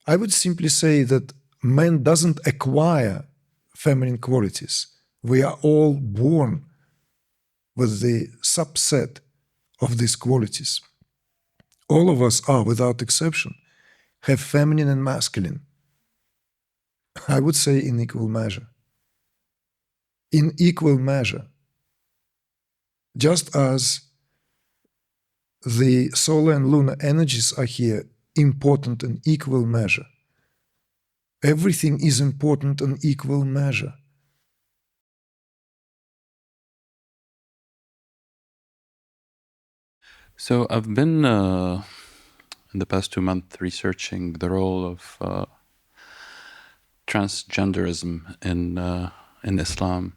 I would simply say that man doesn't acquire feminine qualities. We are all born with the subset of these qualities. All of us are, without exception, have feminine and masculine. I would say in equal measure. In equal measure. Just as the solar and lunar energies are here important in equal measure. Everything is important in equal measure. So I've been in the past 2 months researching the role of transgenderism in Islam,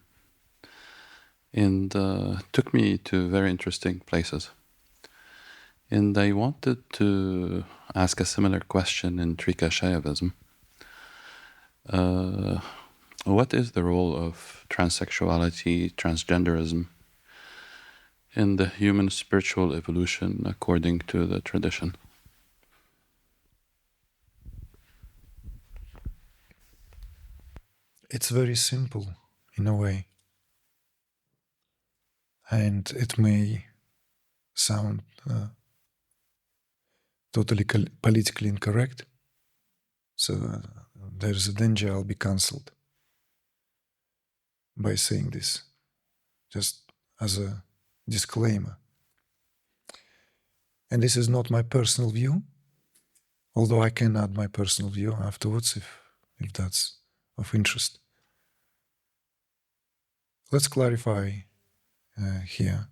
and took me to very interesting places. And I wanted to ask a similar question in Trika Shaivism. What is the role of transsexuality, transgenderism in the human spiritual evolution according to the tradition? It's very simple in a way. And it may sound totally politically incorrect. So there's a danger I'll be cancelled by saying this, just as a disclaimer. And this is not my personal view, although I can add my personal view afterwards if that's of interest. Let's clarify here.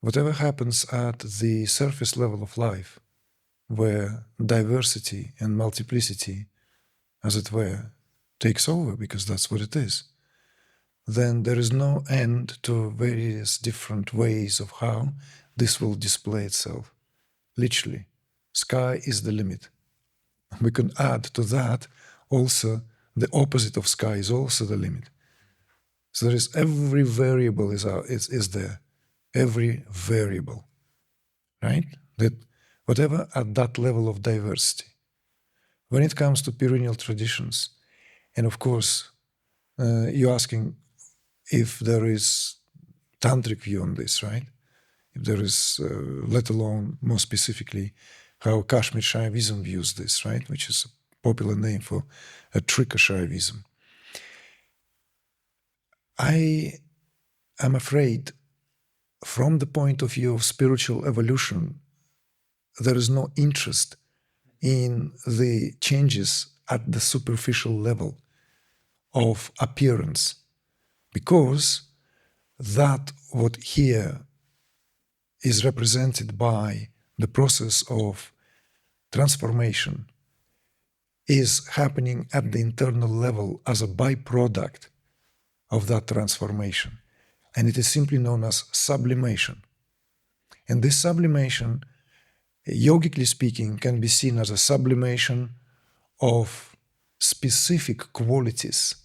Whatever happens at the surface level of life, where diversity and multiplicity, as it were, takes over, because that's what it is, then there is no end to various different ways of how this will display itself. Literally, sky is the limit. We can add to that also the opposite of sky is also the limit. So there is every variable is there, every variable, right? That whatever at that level of diversity. When it comes to perennial traditions, and of course, you're asking if there is tantric view on this, right? If there is, let alone more specifically, how Kashmir Shaivism views this, right? Which is a popular name for a Trika Shaivism. I am afraid, from the point of view of spiritual evolution, there is no interest in the changes at the superficial level of appearance, because that what here is represented by the process of transformation is happening at the internal level as a byproduct of that transformation. And it is simply known as sublimation. And this sublimation, yogically speaking, can be seen as a sublimation of specific qualities.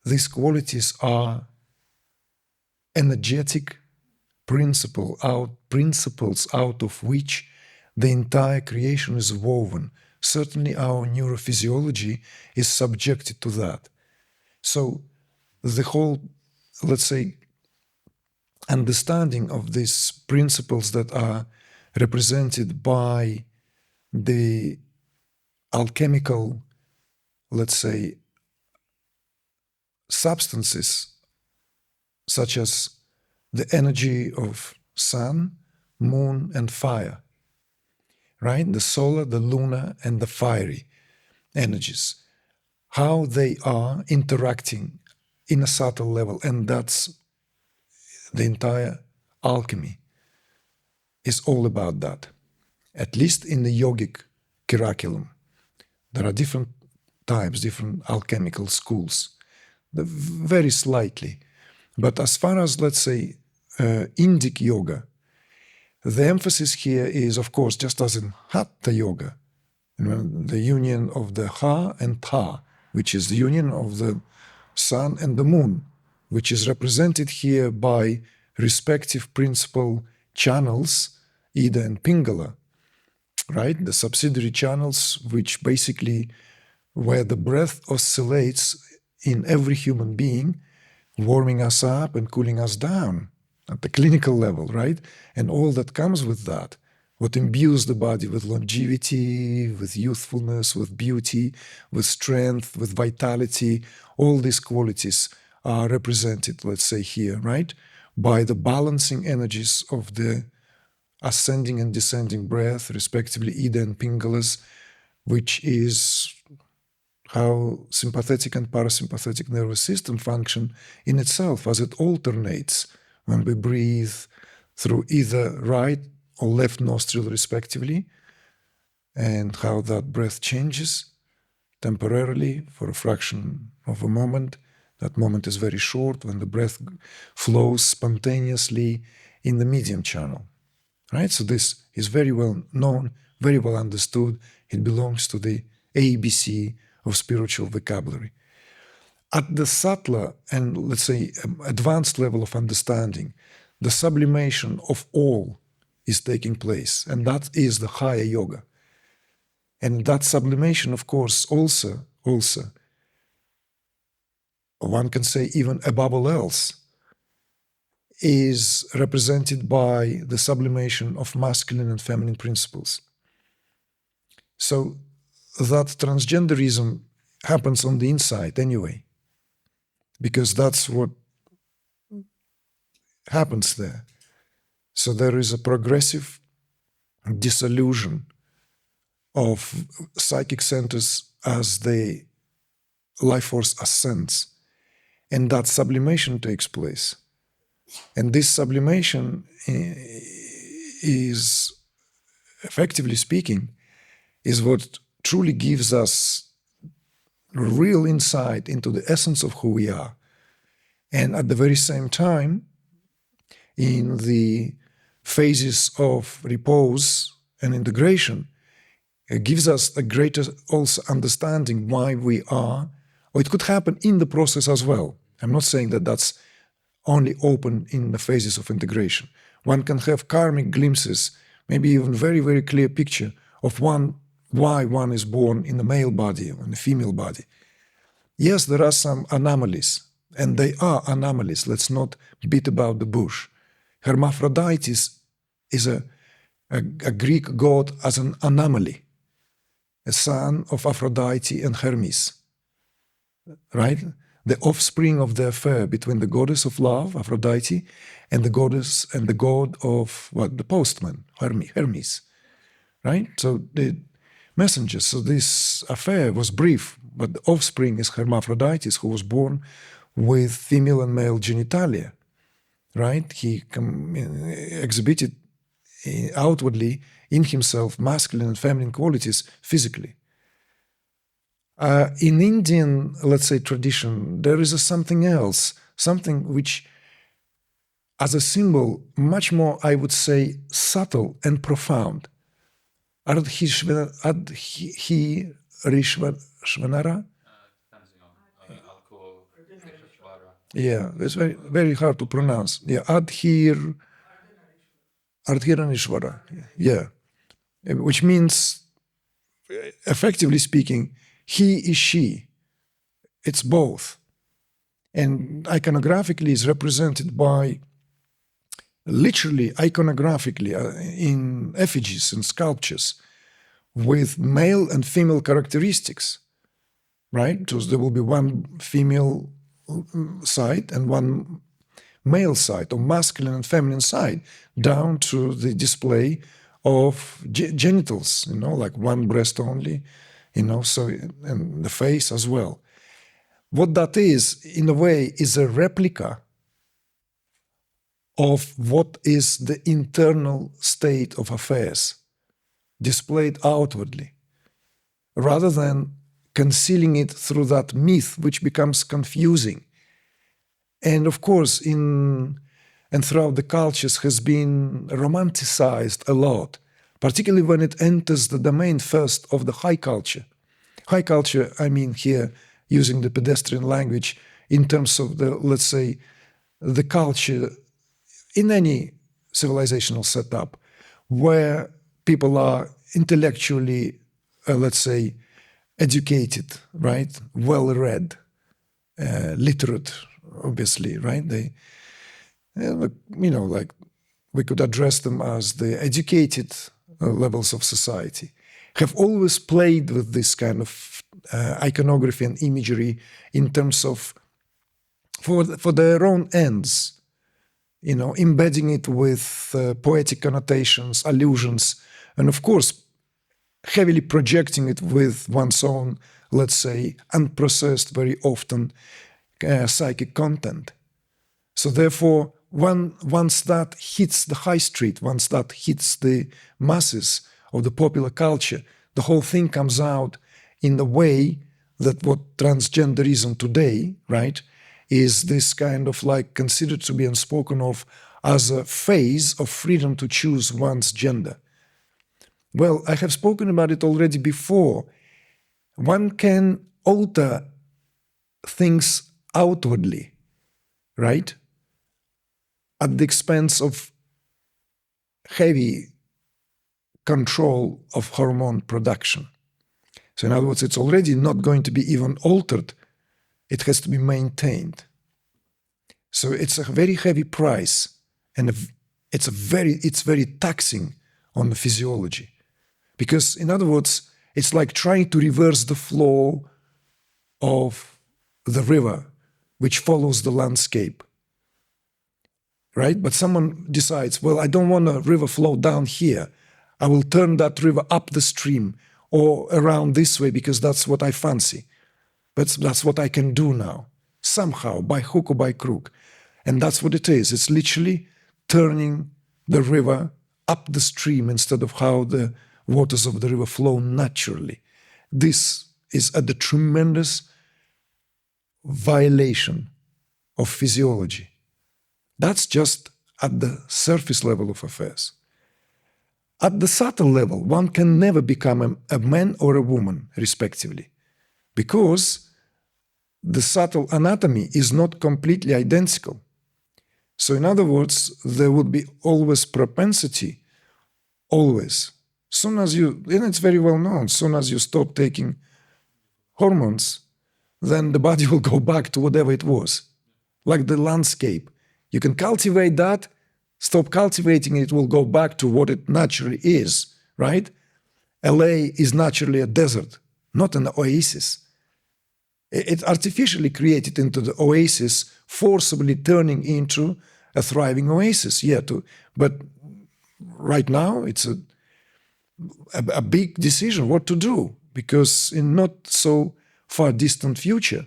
These qualities are energetic principles out of which the entire creation is woven. Certainly our neurophysiology is subjected to that. So the whole, let's say, understanding of these principles that are represented by the alchemical, let's say, substances such as the energy of sun, moon, and fire, right? The solar, the lunar, and the fiery energies, how they are interacting in a subtle level, and that's the entire alchemy is all about that, at least in the yogic curriculum. There are different types, different alchemical schools, very slightly. But as far as, let's say, Indic yoga, the emphasis here is, of course, just as in Hatha yoga, the union of the Ha and Ta, which is the union of the sun and the moon, which is represented here by respective principal channels, Ida and Pingala. right? The subsidiary channels, which basically where the breath oscillates in every human being, warming us up and cooling us down at the clinical level, right? And all that comes with that, what imbues the body with longevity, with youthfulness, with beauty, with strength, with vitality, all these qualities are represented, let's say here, right? By the balancing energies of the ascending and descending breath, respectively Ida and Pingalas, which is how sympathetic and parasympathetic nervous system function in itself as it alternates when we breathe through either right or left nostril respectively, and how that breath changes temporarily for a fraction of a moment. That moment is very short when the breath flows spontaneously in the medium channel, right? So this is very well known, very well understood. It belongs to the ABC of spiritual vocabulary. At the subtler and, let's say, advanced level of understanding, the sublimation of all is taking place, and that is the higher yoga. And that sublimation, of course, also, one can say even above all else, is represented by the sublimation of masculine and feminine principles. So that transgenderism happens on the inside anyway, because that's what happens there. So there is a progressive dissolution of psychic centers as the life force ascends, and that sublimation takes place. And this sublimation is, effectively speaking, is what truly gives us real insight into the essence of who we are. And at the very same time, in the phases of repose and integration, it gives us a greater also understanding why we are, or it could happen in the process as well. I'm not saying that that's only open in the phases of integration. One can have karmic glimpses, maybe even very, very clear picture of why one is born in a male body or in a female body. Yes, there are some anomalies, and they are anomalies. Let's not beat about the bush. Hermaphrodite is a Greek god as an anomaly, a son of Aphrodite and Hermes, right? The offspring of the affair between the goddess of love, Aphrodite, and the goddess and the god of what? The postman, Hermes, right? So the messengers. So this affair was brief, but the offspring is Hermaphroditus, who was born with female and male genitalia, right? He exhibited outwardly in himself masculine and feminine qualities physically. In Indian, let's say, tradition, there is something else, something which, as a symbol, much more, I would say, subtle and profound. Ardhanarishvara? Yeah, it's very, very hard to pronounce. Yeah, Ardhanarishvara. Yeah, which means, effectively speaking, he is she. It's both. And iconographically is represented by, literally iconographically, in effigies and sculptures with male and female characteristics, right? So there will be one female side and one male side, or masculine and feminine side, down to the display of genitals, like one breast only, so, and the face as well. What that is, in a way, is a replica of what is the internal state of affairs, displayed outwardly, rather than concealing it through that myth, which becomes confusing. And of course, and throughout the cultures has been romanticized a lot, particularly when it enters the domain first of the high culture. High culture, I mean here, using the pedestrian language, in terms of the, let's say, the culture in any civilizational setup where people are intellectually, let's say, educated, right? Well-read, literate, obviously, right? They, like we could address them as the educated levels of society, have always played with this kind of iconography and imagery in terms of for their own ends, embedding it with poetic connotations, allusions, and of course, heavily projecting it with one's own, let's say, unprocessed, very often, psychic content. So therefore, once that hits the high street, once that hits the masses of the popular culture, the whole thing comes out in the way that what transgenderism today, right, is this kind of like considered to be unspoken of as a phase of freedom to choose one's gender. Well, I have spoken about it already before. One can alter things outwardly, right, at the expense of heavy control of hormone production. So in other words, it's already not going to be even altered. It has to be maintained. So it's a very heavy price, and it's very taxing on the physiology. Because in other words, it's like trying to reverse the flow of the river, which follows the landscape. Right? But someone decides, well, I don't want a river flow down here. I will turn that river up the stream or around this way because that's what I fancy. That's what I can do now, somehow, by hook or by crook. And that's what it is. It's literally turning the river up the stream instead of how the waters of the river flow naturally. This is a tremendous violation of physiology. That's just at the surface level of affairs. At the subtle level, one can never become a man or a woman, respectively, because the subtle anatomy is not completely identical. So in other words, there would be always propensity, always. Soon as and it's very well known, soon as you stop taking hormones, then the body will go back to whatever it was, like the landscape. You can cultivate that, stop cultivating it, will go back to what it naturally is, right? LA is naturally a desert, not an oasis. It artificially created into the oasis, forcibly turning into a thriving oasis. But right now it's a big decision what to do, because in not so far distant future,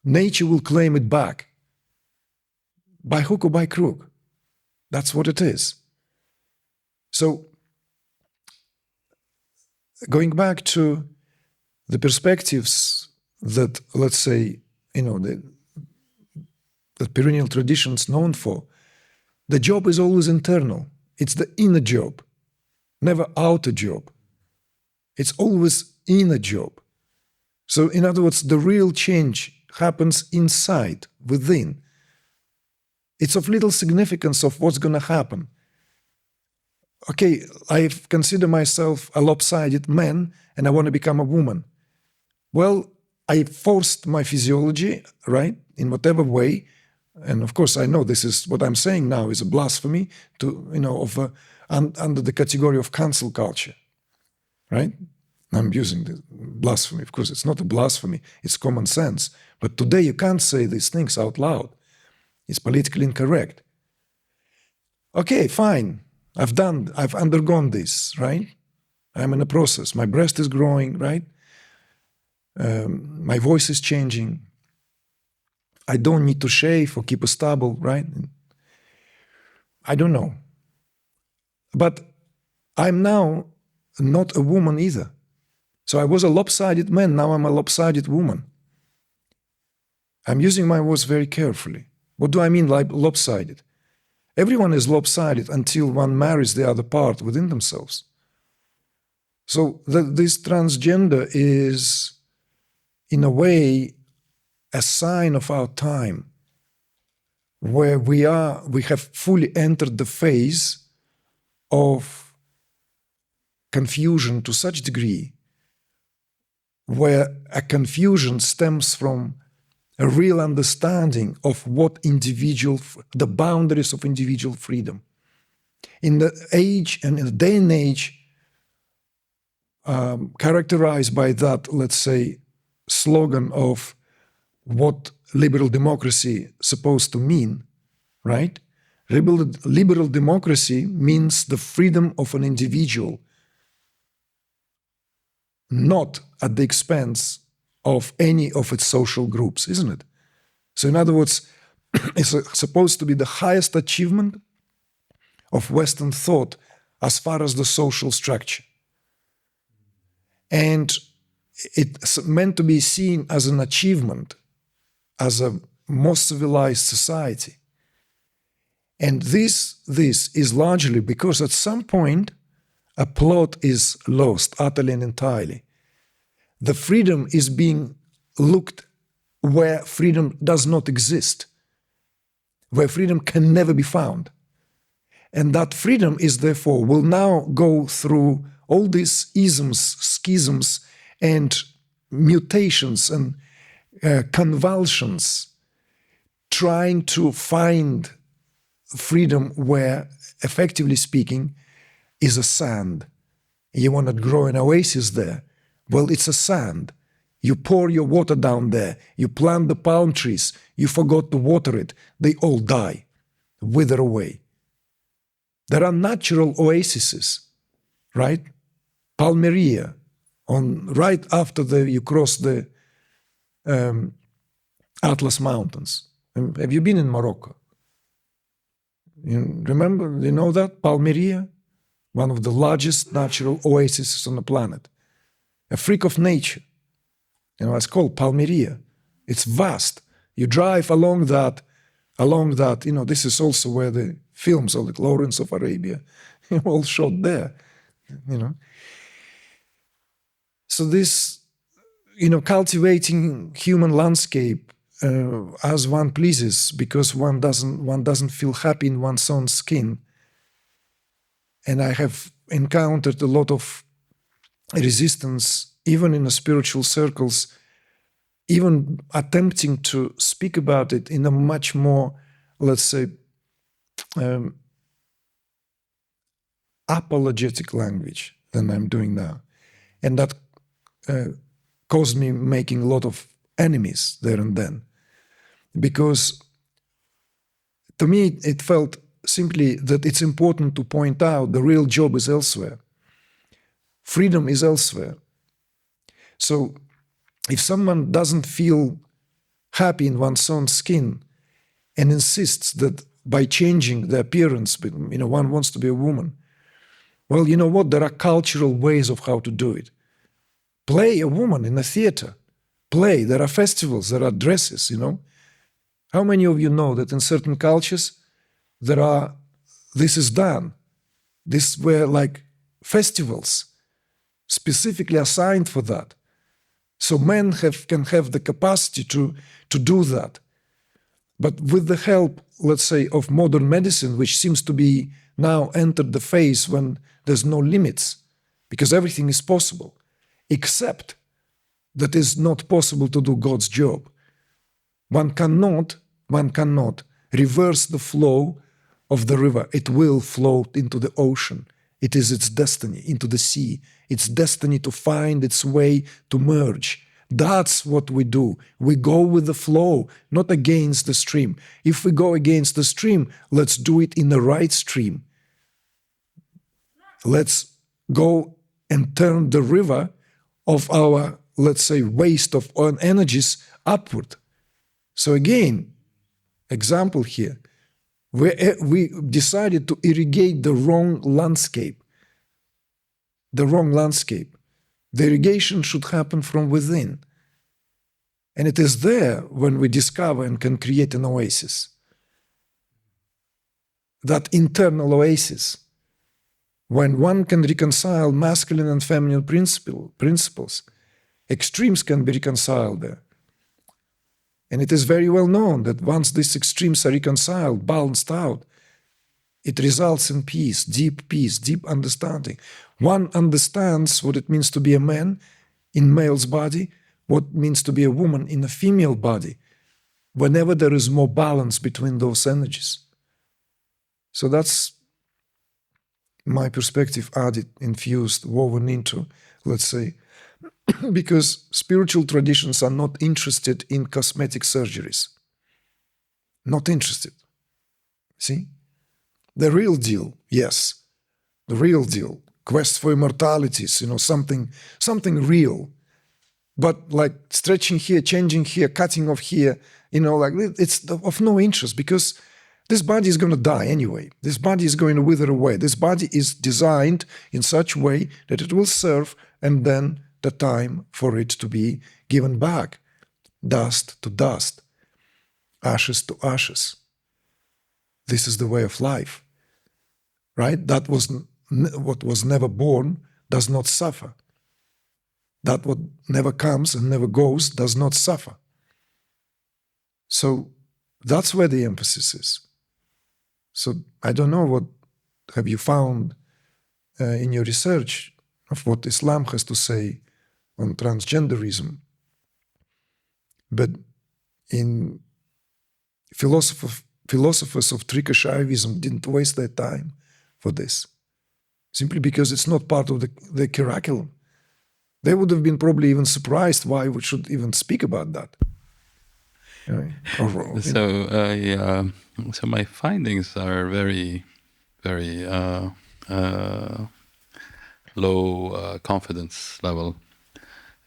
nature will claim it back. By hook or by crook. That's what it is. So, going back to the perspectives that, let's say, the perennial tradition's known for, the job is always internal. It's the inner job, never outer job. It's always inner job. So, in other words, the real change happens inside, within. It's of little significance of what's going to happen. Okay, I consider myself a lopsided man and I want to become a woman. Well, I forced my physiology, right, in whatever way. And of course, I know this is what I'm saying now is a blasphemy under the category of cancel culture, right? I'm using the blasphemy. Of course, it's not a blasphemy. It's common sense. But today you can't say these things out loud. It's politically incorrect. Okay, fine. I've undergone this, right? I'm in a process. My breast is growing, right? My voice is changing. I don't need to shave or keep a stubble, right? I don't know. But I'm now not a woman either. So I was a lopsided man, now I'm a lopsided woman. I'm using my words very carefully. What do I mean by lopsided? Everyone is lopsided until one marries the other part within themselves. So this transgender is, in a way, a sign of our time, where we have fully entered the phase of confusion to such degree, where a confusion stems from a real understanding of what the boundaries of individual freedom. In the age and in the day and age characterized by that, let's say, slogan of what liberal democracy is supposed to mean, right? Liberal democracy means the freedom of an individual, not at the expense of any of its social groups, isn't it? So in other words, it's supposed to be the highest achievement of Western thought as far as the social structure. And it's meant to be seen as an achievement, as a more civilized society. And this is largely because at some point a plot is lost utterly and entirely. The freedom is being looked where freedom does not exist, where freedom can never be found. And that freedom is therefore will now go through all these isms, schisms, and mutations and convulsions, trying to find freedom where, effectively speaking, is a sand. You want to grow an oasis there? Well, it's a sand. You pour your water down there, you plant the palm trees, you forgot to water it, they all die, wither away. There are natural oases, right? Palmyra, right after you cross the Atlas Mountains. Have you been in Morocco? You remember, you know that? Palmyra, one of the largest natural oases on the planet. A freak of nature. You know, it's called Palmyra. It's vast. You drive along that, you know, this is also where the films of the Lawrence of Arabia all shot there, you know. So this, you know, cultivating human landscape as one pleases, because one doesn't feel happy in one's own skin. And I have encountered a lot of resistance, even in the spiritual circles, even attempting to speak about it in a much more, let's say, apologetic language than I'm doing now. And that caused me making a lot of enemies there and then. Because to me, it felt simply that it's important to point out the real job is elsewhere. Freedom is elsewhere. So if someone doesn't feel happy in one's own skin and insists that by changing the appearance, you know, one wants to be a woman, well, you know what? There are cultural ways of how to do it. Play a woman in a theater. Play. There are festivals. There are dresses, you know. How many of you know that in certain cultures this is done? These were like festivals specifically assigned for that. So men can have the capacity to do that. But with the help, let's say, of modern medicine, which seems to be now entered the phase when there's no limits, because everything is possible, except that it's not possible to do God's job. One cannot reverse the flow of the river. It will flow into the ocean. It is its destiny, into the sea. Its destiny to find its way to merge. That's what we do. We go with the flow, not against the stream. If we go against the stream, let's do it in the right stream. Let's go and turn the river of our, let's say, waste of energies upward. So again, example here, we decided to irrigate the wrong landscape. The wrong landscape. The irrigation should happen from within. And it is there when we discover and can create an oasis. That internal oasis, when one can reconcile masculine and feminine principles, extremes can be reconciled there. And it is very well known that once these extremes are reconciled, balanced out, it results in peace, deep understanding. One understands what it means to be a man in male's body, what it means to be a woman in a female body, whenever there is more balance between those energies. So that's my perspective added, infused, woven into, let's say, because spiritual traditions are not interested in cosmetic surgeries. Not interested. See? The real deal, yes. The real deal. Quest for immortalities, something real. But like stretching here, changing here, cutting off here, it's of no interest, because this body is going to die anyway. This body is going to wither away. This body is designed in such a way that it will serve, and then the time for it to be given back. Dust to dust. Ashes to ashes. This is the way of life. Right? That was what was never born does not suffer. That what never comes and never goes does not suffer. So that's where the emphasis is. So I don't know what have you found in your research of what Islam has to say on transgenderism, but in philosophers of Trika Shaivism didn't waste their time for this, simply because it's not part of the curriculum. They would have been probably even surprised why we should even speak about that. So my findings are very, very low confidence level,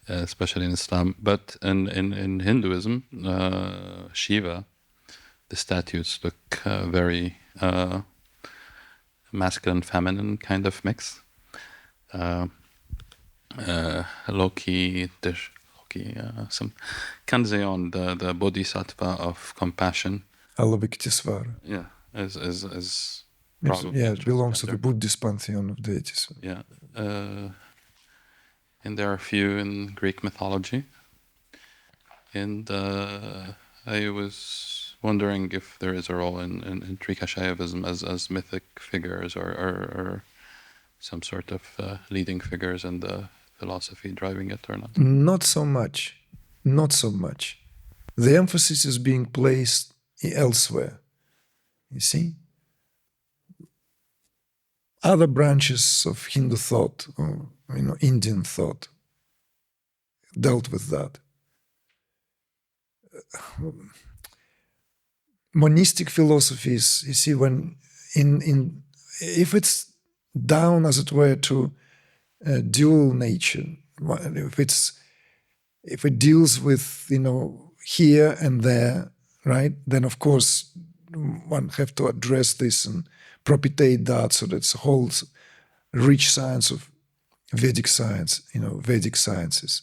especially in Islam. But in Hinduism, Shiva, the statues look very masculine, feminine kind of mix. Loki, some Kanzeon, the bodhisattva of compassion. Ailments. Yeah, is probably it belongs to the Buddhist pantheon of deities. Yeah, and there are a few in Greek mythology. And I was wondering if there is a role in Trika Shaivism as mythic figures or some sort of leading figures in the philosophy driving it or not. Not so much. Not so much. The emphasis is being placed elsewhere. You see? Other branches of Hindu thought, or Indian thought, dealt with that. Monistic philosophies, you see, when if it's down, as it were, to dual nature, if it deals with here and there, right, then of course one have to address this and propitiate that, so that's a whole rich science of Vedic science, Vedic sciences,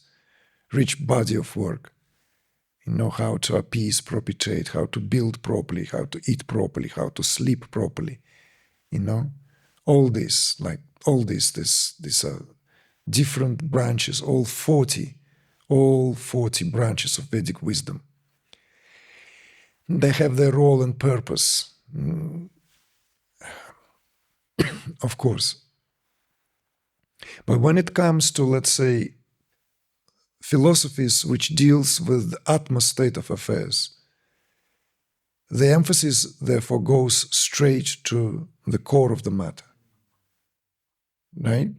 rich body of work. How to appease, propitiate, how to build properly, how to eat properly, how to sleep properly. All this, these are different branches, all 40 branches of Vedic wisdom. They have their role and purpose, of course. But when it comes to, let's say, philosophies which deals with the utmost state of affairs, the emphasis therefore goes straight to the core of the matter, right?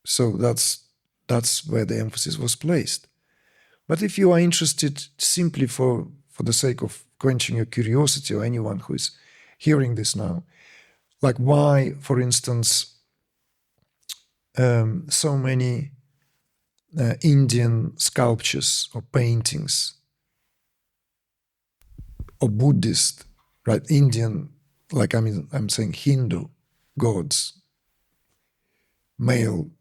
So that's where the emphasis was placed. But if you are interested simply for the sake of quenching your curiosity, or anyone who is hearing this now, like why, for instance, so many Indian sculptures or paintings, or Buddhist, right? Indian, I'm saying Hindu gods, male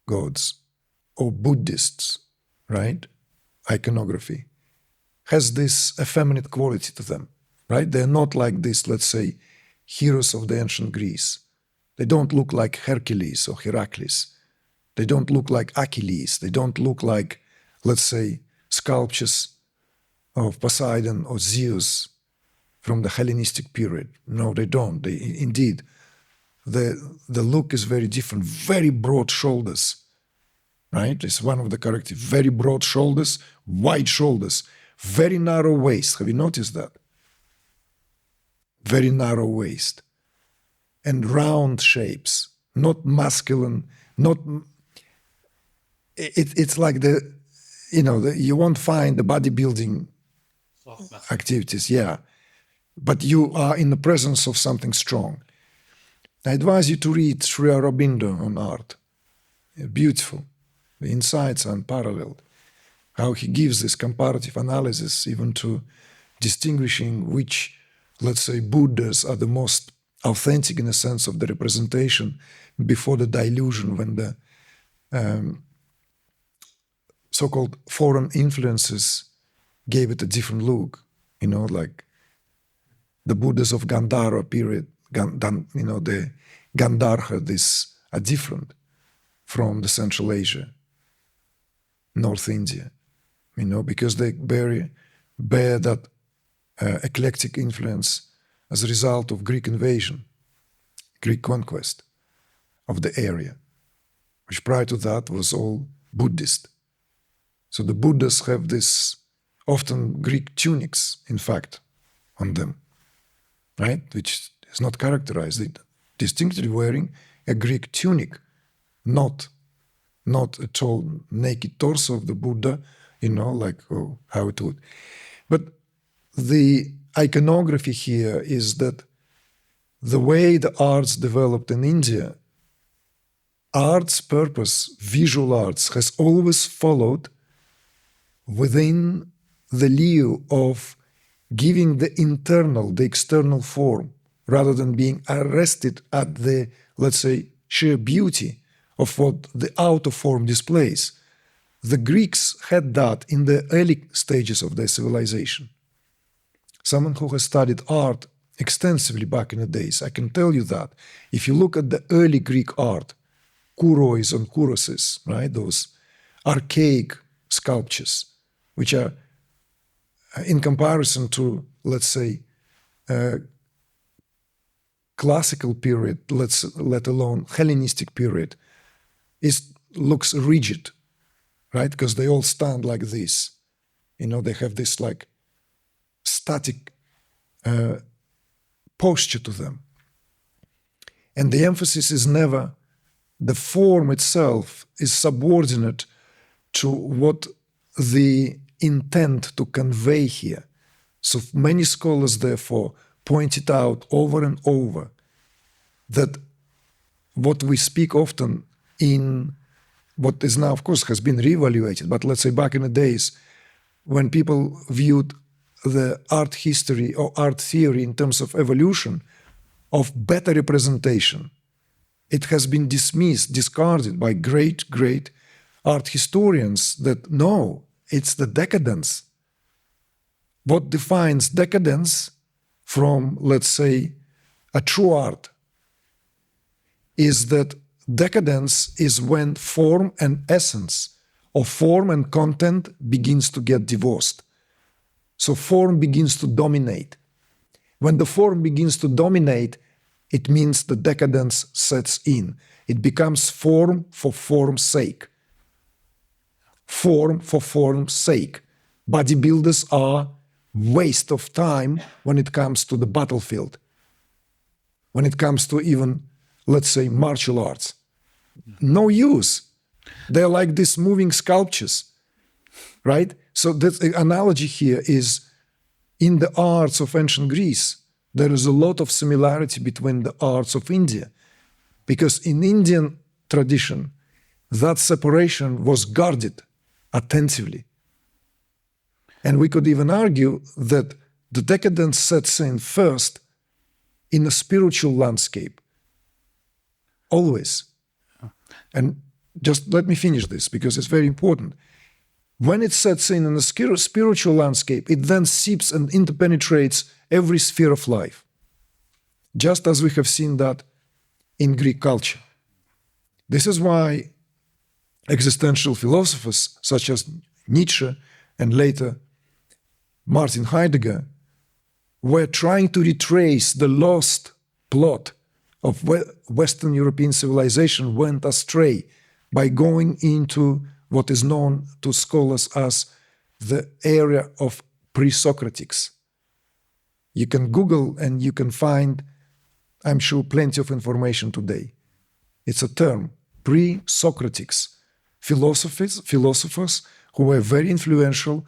gods, or Buddhists, right? Iconography has this effeminate quality to them, right? They're not like this, let's say, heroes of the ancient Greece. They don't look like Hercules or Heracles. They don't look like Achilles. They don't look like, let's say, sculptures of Poseidon or Zeus from the Hellenistic period. No, they don't. Indeed, the look is very different, very broad shoulders, right? It's one of the characteristics, very broad shoulders, wide shoulders, very narrow waist. Have you noticed that? Very narrow waist. And round shapes, not masculine, not... It's like you won't find the bodybuilding activities, yeah. But you are in the presence of something strong. I advise you to read Sri Aurobindo on art. Beautiful. The insights are unparalleled. How he gives this comparative analysis even to distinguishing which, let's say, Buddhas are the most authentic in the sense of the representation before the delusion, when the so-called foreign influences gave it a different look, like the Buddhas of Gandhara period, the Gandharva, these are different from the Central Asia, North India, because they bear that eclectic influence as a result of Greek invasion, Greek conquest of the area, which prior to that was all Buddhist. So the Buddhas have this often Greek tunics, in fact, on them, right? Which is not characterized. They distinctly wearing a Greek tunic, not at all naked torso of the Buddha, how it would. But the iconography here is that the way the arts developed in India, art's purpose, visual arts, has always followed within the lieu of giving the internal, the external form, rather than being arrested at the, let's say, sheer beauty of what the outer form displays. The Greeks had that in the early stages of their civilization. Someone who has studied art extensively back in the days, I can tell you that if you look at the early Greek art, kouros and kouroses, right, those archaic sculptures, which are in comparison to, let's say, classical period, let alone Hellenistic period, looks rigid, right? Because they all stand like this. They have this like static posture to them. And the emphasis is never, the form itself is subordinate to what the intent to convey here. So many scholars, therefore, pointed out over and over that what we speak often in what is now, of course, has been reevaluated, but let's say back in the days when people viewed the art history or art theory in terms of evolution of better representation, it has been dismissed, discarded by great art historians that no, it's the decadence. What defines decadence from, let's say, a true art is that decadence is when form and essence, or form and content, begins to get divorced. So form begins to dominate. When the form begins to dominate, it means the decadence sets in. It becomes form for form's sake. Form for form's sake. Bodybuilders are waste of time when it comes to the battlefield. When it comes to even, let's say, martial arts. No use. They're like these moving sculptures, right? So the analogy here is in the arts of ancient Greece, there is a lot of similarity between the arts of India, because in Indian tradition, that separation was guarded attentively. And we could even argue that the decadence sets in first in a spiritual landscape, always. And just let me finish this, because it's very important. When it sets in a spiritual landscape, it then seeps and interpenetrates every sphere of life, just as we have seen that in Greek culture. This is why existential philosophers such as Nietzsche and later Martin Heidegger were trying to retrace the lost plot of Western European civilization went astray by going into what is known to scholars as the area of pre-Socratics. You can Google and you can find, I'm sure, plenty of information today. It's a term, pre-Socratics. Philosophers who were very influential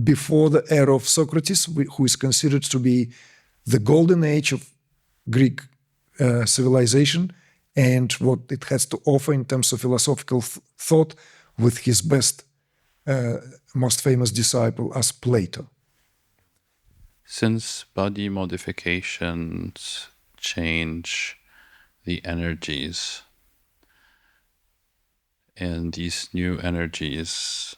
before the era of Socrates, who is considered to be the golden age of Greek civilization and what it has to offer in terms of philosophical thought, with his best, most famous disciple as Plato. Since body modifications change the energies, and these new energies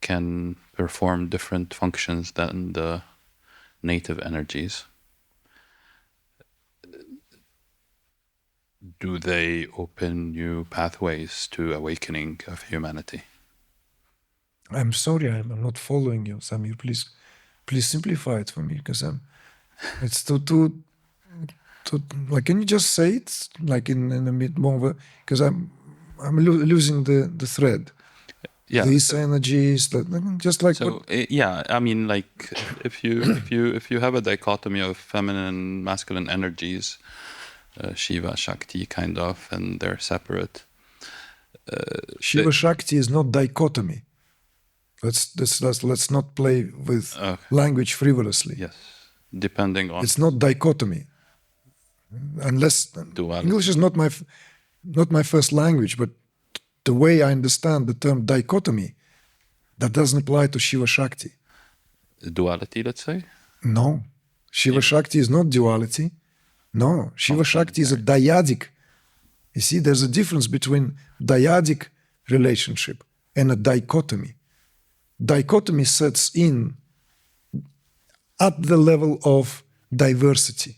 can perform different functions than the native energies, do they open new pathways to awakening of humanity? I'm sorry, I'm not following you, Samir. Please simplify it for me, because it's too like. Can you just say it like in a bit more? Because I'm losing the thread. Yeah, these energies, just like. So yeah, I mean, like if you have a dichotomy of feminine and masculine energies, Shiva, Shakti, kind of, and they're separate. Shiva Shakti is not dichotomy. Let's not play with language frivolously. Yes, depending on. It's not dichotomy. Unless duality. English is not my first language, but the way I understand the term dichotomy, that doesn't apply to Shiva Shakti. Duality, let's say? No. Shiva Shakti is not duality. No. Shiva Shakti is a dyadic. You see, there's a difference between dyadic relationship and a dichotomy. Dichotomy sets in at the level of diversity.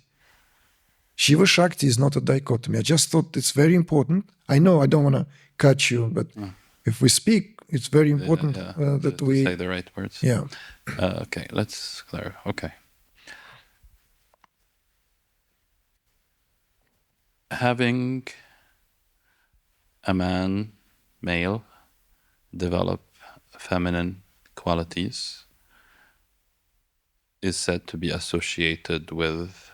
Shiva Shakti is not a dichotomy. I just thought it's very important. I know I don't want to cut you, but if we speak, it's very important that we say the right words. Yeah. Okay, let's clarify. Okay. Having a male, develop feminine qualities is said to be associated with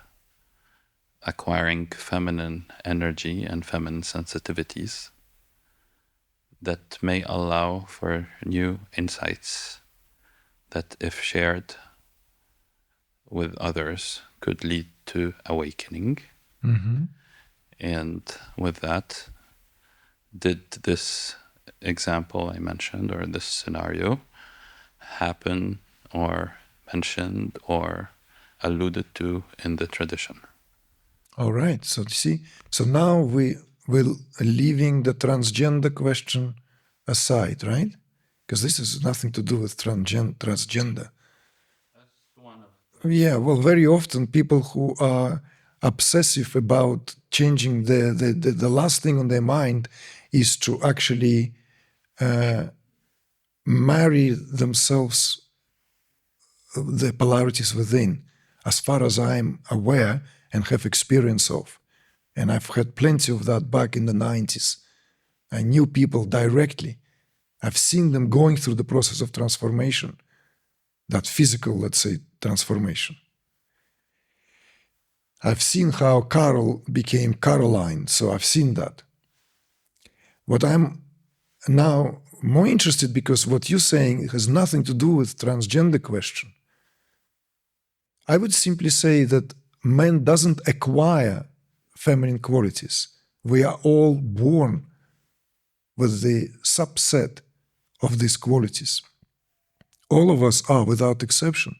acquiring feminine energy and feminine sensitivities that may allow for new insights that, if shared with others, could lead to awakening. Mm-hmm. And with that, did this example I mentioned, or this scenario, happen or mentioned or alluded to in the tradition? All right. So you see, so now we will leaving the transgender question aside, right? Because this has nothing to do with transgender. That's one of. Yeah. Well, very often people who are obsessive about changing the last thing on their mind is to actually marry themselves the polarities within, as far as I'm aware and have experience of. And I've had plenty of that back in the 90s. I knew people directly. I've seen them going through the process of transformation, that physical, let's say, transformation. I've seen how Carol became Caroline, so I've seen that. What I'm now more interested, because what you're saying has nothing to do with transgender question. I would simply say that man doesn't acquire feminine qualities. We are all born with the subset of these qualities. All of us are, without exception,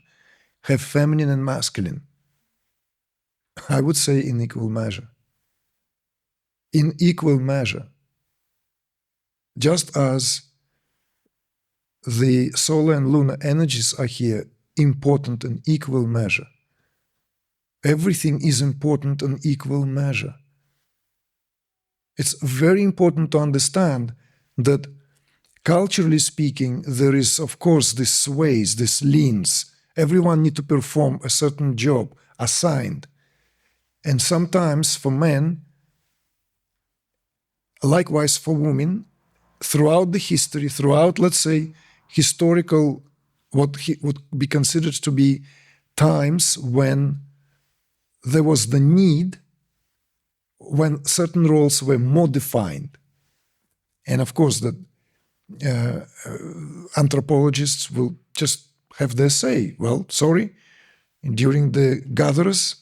have feminine and masculine. I would say in equal measure. In equal measure. Just as the solar and lunar energies are here important in equal measure. Everything is important in equal measure. It's very important to understand that, culturally speaking, there is, of course, this sways, this leans. Everyone needs to perform a certain job assigned. And sometimes for men, likewise for women, throughout the history, throughout, let's say, historical, what would be considered to be times when there was the need, when certain roles were more defined. And of course, that anthropologists will just have their say. Well, sorry, during the gatherers,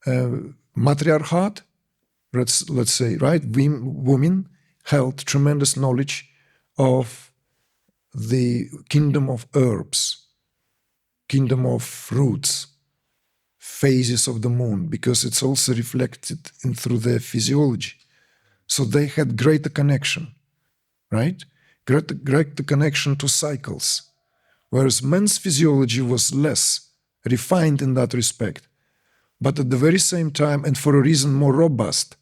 matriarchat, let's say, right, women held tremendous knowledge of the kingdom of herbs, kingdom of fruits, phases of the moon, because it's also reflected through their physiology. So they had greater connection, right? Greater connection to cycles, whereas men's physiology was less refined in that respect, but at the very same time, and for a reason more robust.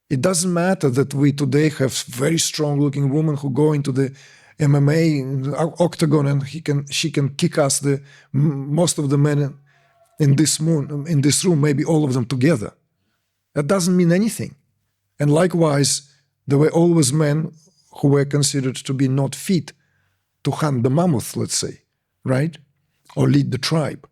It doesn't matter that we today have very strong-looking women who go into the MMA octagon and she can kick us most of the men in this room, maybe all of them together. That doesn't mean anything. And likewise, there were always men who were considered to be not fit to hunt the mammoth, let's say, right? Or lead the tribe.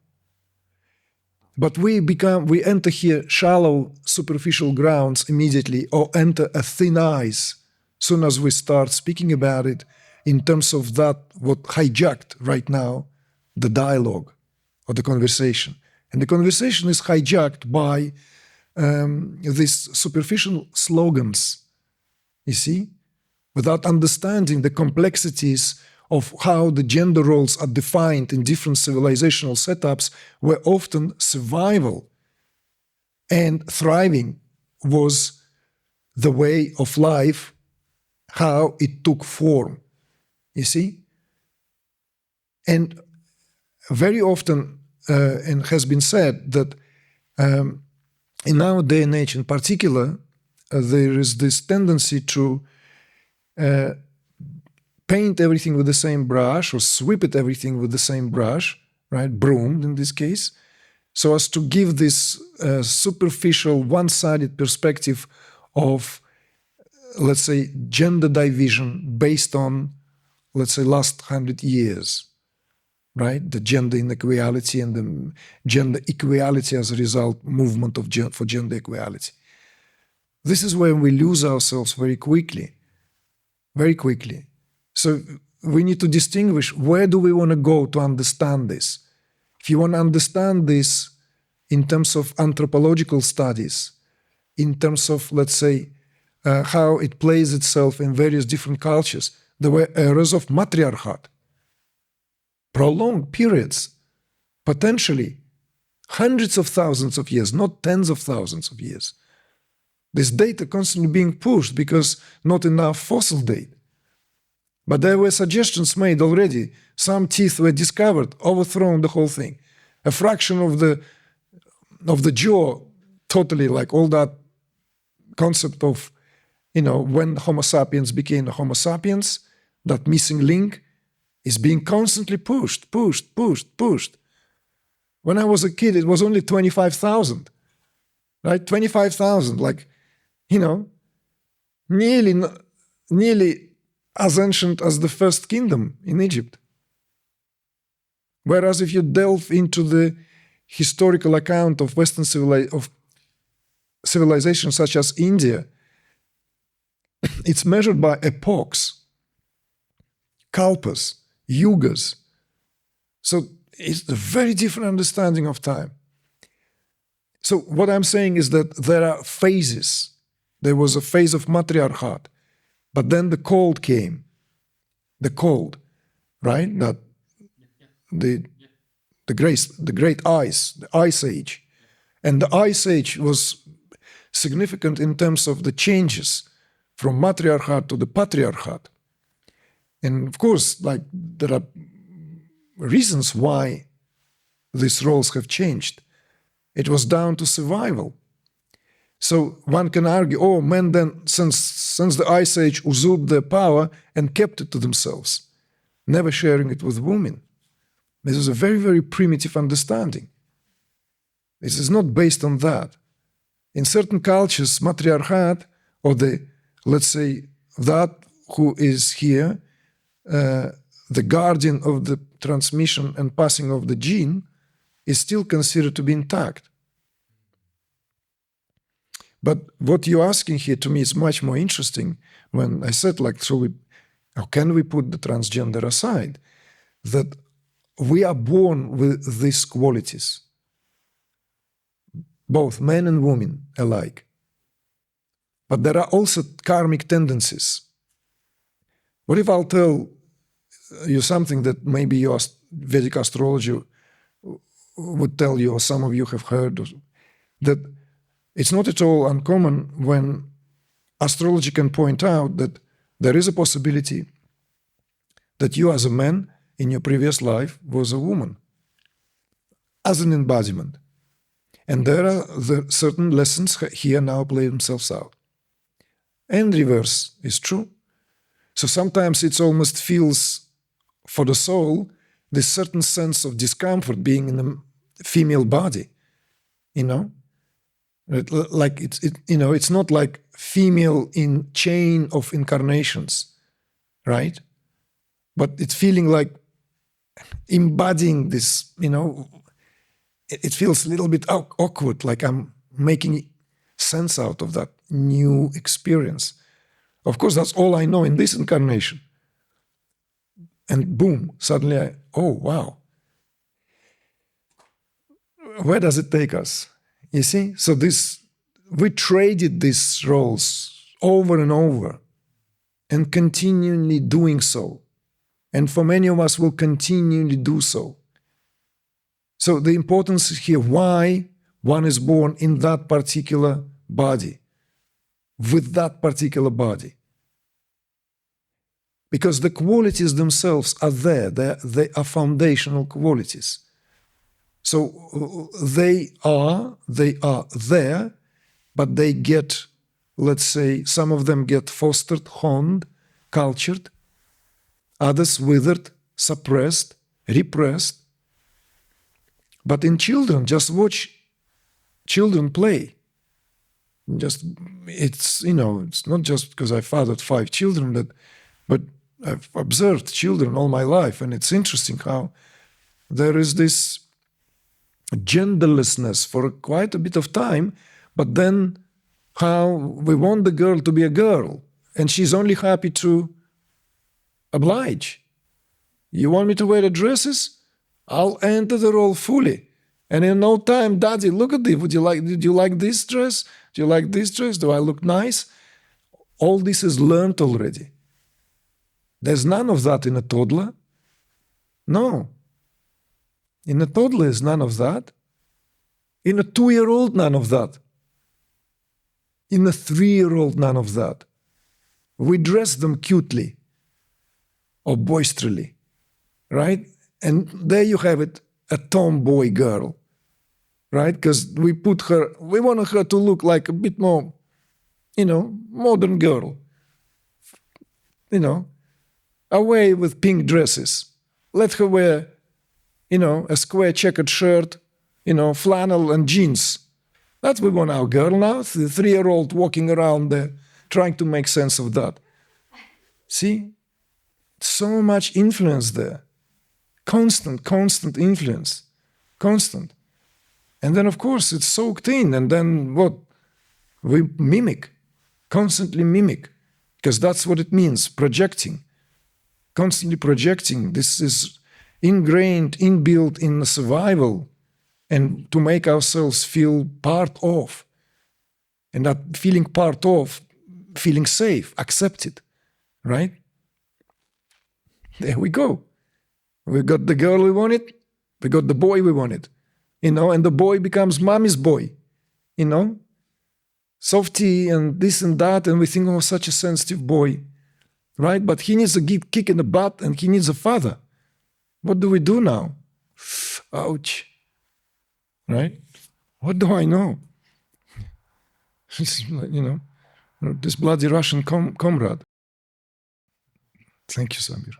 But we enter here shallow, superficial grounds immediately, or enter a thin ice soon as we start speaking about it in terms of that, what hijacked right now, the dialogue or the conversation. And the conversation is hijacked by these superficial slogans, you see, without understanding the complexities of how the gender roles are defined in different civilizational setups, where often survival and thriving was the way of life, how it took form, you see? And very often, and has been said that in our day and age in particular, there is this tendency to paint everything with the same brush, or sweep it everything with the same brush, right? Broom in this case, so as to give this superficial, one-sided perspective of, let's say, gender division based on, let's say, last 100 years, right? The gender inequality and the gender equality as a result movement for gender equality. This is where we lose ourselves very quickly, very quickly. So we need to distinguish, where do we want to go to understand this? If you want to understand this in terms of anthropological studies, in terms of, let's say, how it plays itself in various different cultures, there were eras of matriarchat, prolonged periods, potentially hundreds of thousands of years, not tens of thousands of years. This data constantly being pushed because not enough fossil data. But there were suggestions made already. Some teeth were discovered, overthrown the whole thing. A fraction of the jaw, totally, like all that concept of, when Homo sapiens became a Homo sapiens, that missing link is being constantly pushed. When I was a kid, it was only 25,000, right? 25,000, like, nearly as ancient as the first kingdom in Egypt. Whereas if you delve into the historical account of Western civilizations such as India, it's measured by epochs, kalpas, yugas. So it's a very different understanding of time. So what I'm saying is that there are phases. There was a phase of matriarchat, but then the cold came. The cold, right? That the great ice, the ice age. And the ice age was significant in terms of the changes from matriarchat to the patriarchat. And of course, like, there are reasons why these roles have changed. It was down to survival. So one can argue, men then, since the Ice Age, usurped their power and kept it to themselves, never sharing it with women. This is a very, very primitive understanding. This is not based on that. In certain cultures, matriarchat, or let's say, that who is here, the guardian of the transmission and passing of the gene, is still considered to be intact. But what you're asking here to me is much more interesting. When I said, like, how can we put the transgender aside? That we are born with these qualities, both men and women alike. But there are also karmic tendencies. What if I'll tell you something that maybe your Vedic astrology would tell you, or some of you have heard, that it's not at all uncommon when astrology can point out that there is a possibility that you as a man in your previous life was a woman, as an embodiment. And there are certain lessons here now play themselves out. And reverse is true. So sometimes it almost feels, for the soul, this certain sense of discomfort being in a female body, you know? Like it's not like female in chain of incarnations, right? But it's feeling like embodying this, it feels a little bit awkward, like I'm making sense out of that new experience. Of course, that's all I know in this incarnation. And boom, suddenly oh, wow. Where does it take us? You see? So we traded these roles over and over and continually doing so. And for many of us will continually do so. So the importance is here, why one is born in that particular body, with that particular body. Because the qualities themselves are there, they are foundational qualities. So they are there, but they get, let's say, some of them get fostered, honed, cultured, others withered, suppressed, repressed. But in children, just watch children play. It's not just because I fathered 5 children, but I've observed children all my life, and it's interesting how there is this genderlessness for quite a bit of time, but then how we want the girl to be a girl, and she's only happy to oblige. You want me to wear the dresses? I'll enter the role fully. And in no time, Daddy, look at this. Did you like this dress? Do you like this dress? Do I look nice? All this is learned already. There's none of that in a toddler. No. In a toddler is none of that. In a 2-year-old, none of that. In a 3-year-old, none of that. We dress them cutely or boisterously, right? And there you have it, a tomboy girl, right? Because we wanted her to look like a bit more, modern girl, away with pink dresses. Let her wear, a square checkered shirt, flannel and jeans. That's what we want our girl now, the 3-year-old walking around there, trying to make sense of that. See? So much influence there. Constant influence. Constant. And then, of course, it's soaked in. And then what? We mimic. Constantly mimic. Because that's what it means, projecting. Constantly projecting. This is ingrained, inbuilt in the survival, and to make ourselves feel part of. And that feeling part of, feeling safe, accepted, right? There we go. We got the girl we wanted, we got the boy we wanted, and the boy becomes mommy's boy, softy and this and that, and we think, oh, such a sensitive boy, right? But he needs a kick in the butt and he needs a father. What do we do now? Ouch. Right? What do I know? This bloody Russian comrade. Thank you, Samir.